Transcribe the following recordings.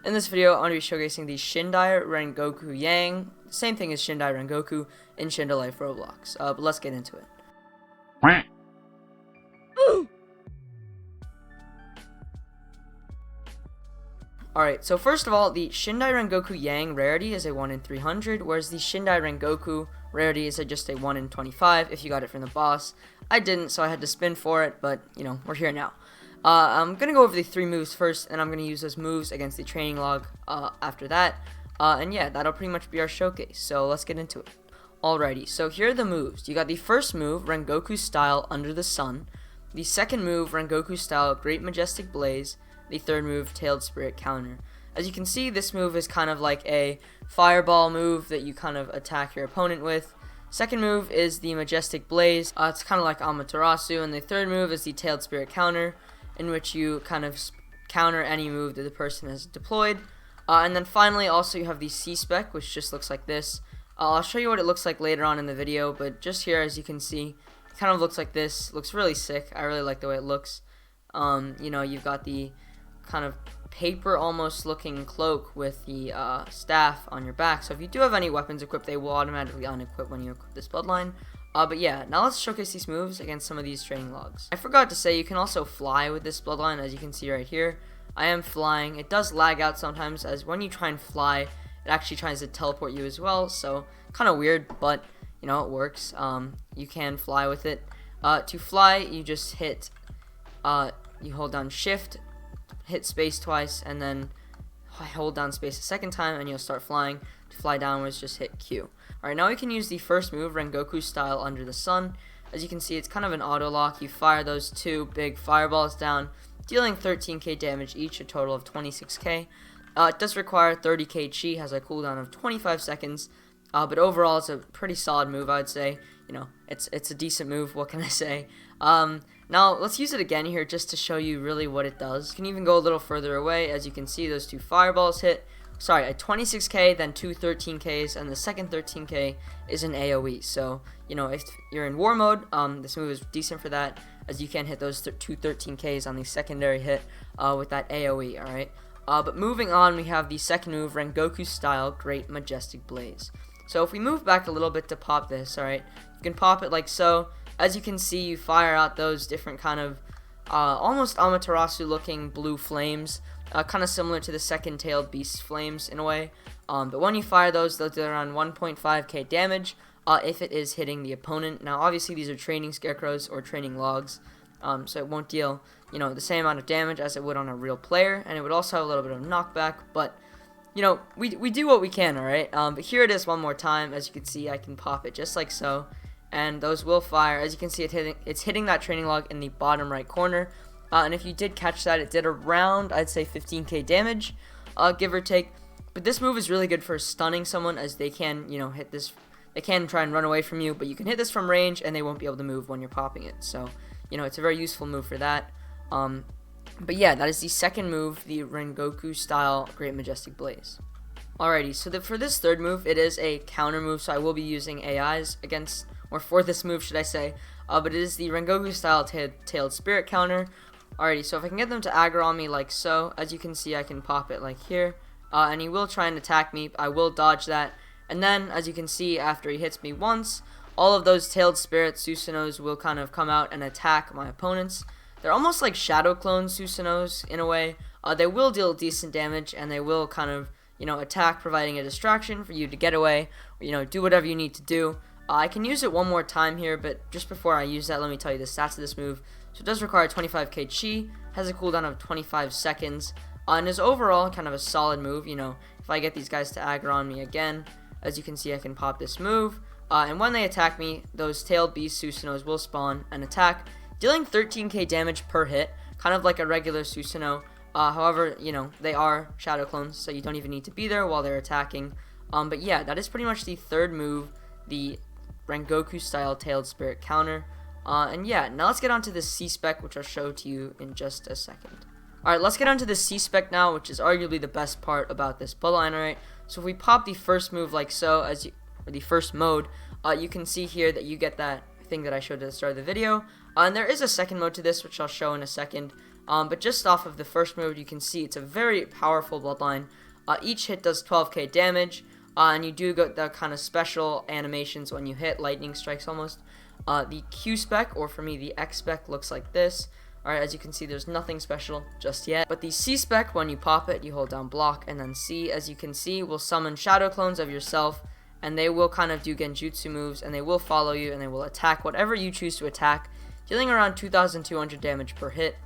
In this video, I'm going to be showcasing the SHINDAI RENGOKU Yang, same thing as SHINDAI RENGOKU in SHINDO Life Roblox, but let's get into it. Alright, so first of all, the SHINDAI RENGOKU Yang rarity is a 1 in 300, whereas the SHINDAI RENGOKU rarity is just a 1 in 25 if you got it from the boss. I didn't, so I had to spin for it, but, you know, we're here now. I'm going to go over the 3 moves first, and I'm going to use those moves against the training log after that. And yeah, that'll pretty much be our showcase, so let's get into it. Alrighty, so here are the moves. You got the first move, Rengoku style, Under the Sun. The second move, Rengoku style, Great Majestic Blaze. The third move, Tailed Spirit Counter. As you can see, this move is kind of like a fireball move that you kind of attack your opponent with. Second move is the Majestic Blaze. It's kind of like Amaterasu. And the third move is the Tailed Spirit Counter, in which you kind of counter any move that the person has deployed. And then finally, also you have the C-spec, which just looks like this. I'll show you what it looks like later on in the video, but just here, as you can see, it kind of looks like this. Looks really sick. I really like the way it looks. You know, you've got the kind of paper almost looking cloak with the staff on your back. So if you do have any weapons equipped, they will automatically unequip when you equip this bloodline. But yeah, now let's showcase these moves against some of these training logs. I forgot to say, you can also fly with this bloodline, as you can see right here. I am flying. It does lag out sometimes, as when you try and fly, it actually tries to teleport you as well. So kind of weird, but you know, it works. You can fly with it. To fly, you just hit, you hold down shift, hit space twice, and then hold down space a second time, and you'll start flying. To fly downwards, just hit Q. Alright, now we can use the first move, Rengoku style, Under the Sun. As you can see, it's kind of an auto lock. You fire those 2 big fireballs down, dealing 13k damage each, a total of 26k. It does require 30k chi, has a cooldown of 25 seconds, but overall it's a pretty solid move, I'd say. You know, it's a decent move, what can I say? Now, let's use it again here just to show you really what it does. You can even go a little further away. As you can see, those 2 fireballs hit. Sorry, a 26k, then 2 13ks, and the second 13k is an AoE. So, you know, if you're in war mode, this move is decent for that, as you can hit those 2 13ks on the secondary hit with that AoE, alright? But moving on, we have the second move, Rengoku style, Great Majestic Blaze. So if we move back a little bit to pop this, alright, you can pop it like so. As you can see, you fire out those different kind of almost Amaterasu looking blue flames, kind of similar to the second tailed beast flames in a way. But when you fire those, they'll do around 1.5k damage if it is hitting the opponent. Now obviously these are training scarecrows or training logs, so it won't deal, you know, the same amount of damage as it would on a real player, and it would also have a little bit of knockback, but you know, we do what we can, alright? But here it is one more time. As you can see, I can pop it just like so, and those will fire. As you can see, it's hitting that training log in the bottom right corner. And if you did catch that, it did around, I'd say, 15k damage, give or take. But this move is really good for stunning someone, as they can, you know, hit this. They can try and run away from you, but you can hit this from range, and they won't be able to move when you're popping it. So, you know, it's a very useful move for that. But yeah, that is the second move, the Rengoku style Great Majestic Blaze. Alrighty, so for this third move, it is a counter move, so I will be using AIs against, or for this move, should I say. But it is the Rengoku style Tailed Spirit Counter. Alrighty, so if I can get them to aggro on me like so, as you can see, I can pop it like here. And he will try and attack me. I will dodge that. And then, as you can see, after he hits me once, all of those Tailed Spirit Susanos will kind of come out and attack my opponents. They're almost like shadow clone Susanos in a way. They will deal decent damage, and they will kind of, you know, attack, providing a distraction for you to get away, or, you know, do whatever you need to do. I can use it one more time here, but just before I use that, let me tell you the stats of this move. So it does require 25k chi, has a cooldown of 25 seconds, and is overall kind of a solid move. You know, if I get these guys to aggro on me again, as you can see, I can pop this move, and when they attack me, those Tailed Beast Susanos will spawn and attack, dealing 13k damage per hit, kind of like a regular Susanoo. However, you know, they are shadow clones, so you don't even need to be there while they're attacking. But yeah, that is pretty much the third move, the Rengoku style Tailed Spirit Counter. And yeah, now let's get on to the C-spec, which I'll show to you in just a second. Alright, let's get on to the C-spec now, which is arguably the best part about this bloodline, alright? So if we pop the first move like so, or the first mode, you can see here that you get that thing that I showed at the start of the video. And there is a second mode to this, which I'll show in a second. But just off of the first move, you can see it's a very powerful bloodline. Each hit does 12k damage, and you do get the kind of special animations when you hit, lightning strikes almost. The Q-spec, or for me the X-spec, looks like this. Alright, as you can see, there's nothing special just yet. But the C-spec, when you pop it, you hold down block, and then C, as you can see, will summon shadow clones of yourself, and they will kind of do genjutsu moves, and they will follow you, and they will attack whatever you choose to attack, dealing around 2,200 damage per hit.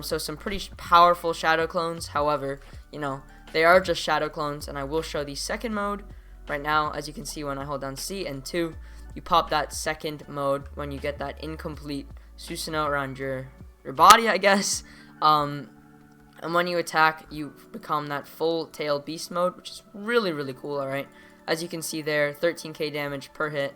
So some pretty powerful shadow clones. However, you know, they are just shadow clones, and I will show the second mode right now. As you can see, when I hold down C and 2, you pop that second mode when you get that incomplete Susanoo around your body, I guess. And when you attack, you become that full tail beast mode, which is really, really cool. Alright, as you can see there, 13k damage per hit.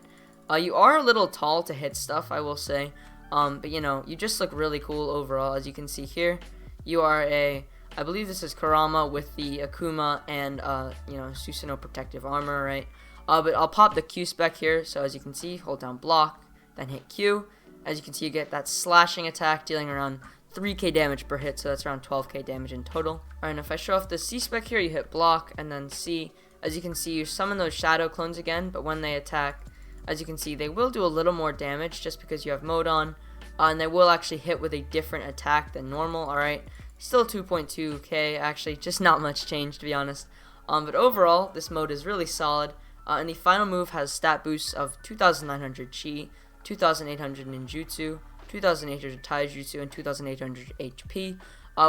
You are a little tall to hit stuff, I will say. But you know, you just look really cool overall. As you can see here, you are I believe this is Kurama with the Akuma and you know, Susanoo protective armor, right? But I'll pop the Q-spec here. So as you can see, hold down block, then hit Q. As you can see, you get that slashing attack, dealing around 3k damage per hit, so that's around 12k damage in total. Alright, and if I show off the C-spec here, you hit block and then C. As you can see, you summon those shadow clones again, but when they attack, as you can see, they will do a little more damage just because you have mode on, and they will actually hit with a different attack than normal. Alright, still 2.2k, actually, just not much change, to be honest. But overall, this mode is really solid, and the final move has stat boosts of 2,900 chi, 2,800 ninjutsu, 2,800 taijutsu, and 2,800 HP,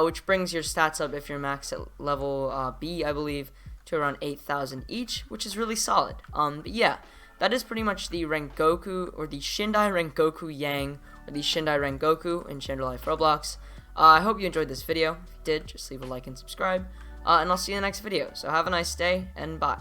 which brings your stats up if you're max at level B, I believe, to around 8,000 each, which is really solid. But yeah, that is pretty much the Rengoku, or the Shindai Rengoku Yang, or the Shindai Rengoku in Chandler Life Roblox. I hope you enjoyed this video. If you did, just leave a like and subscribe, and I'll see you in the next video. So have a nice day, and bye.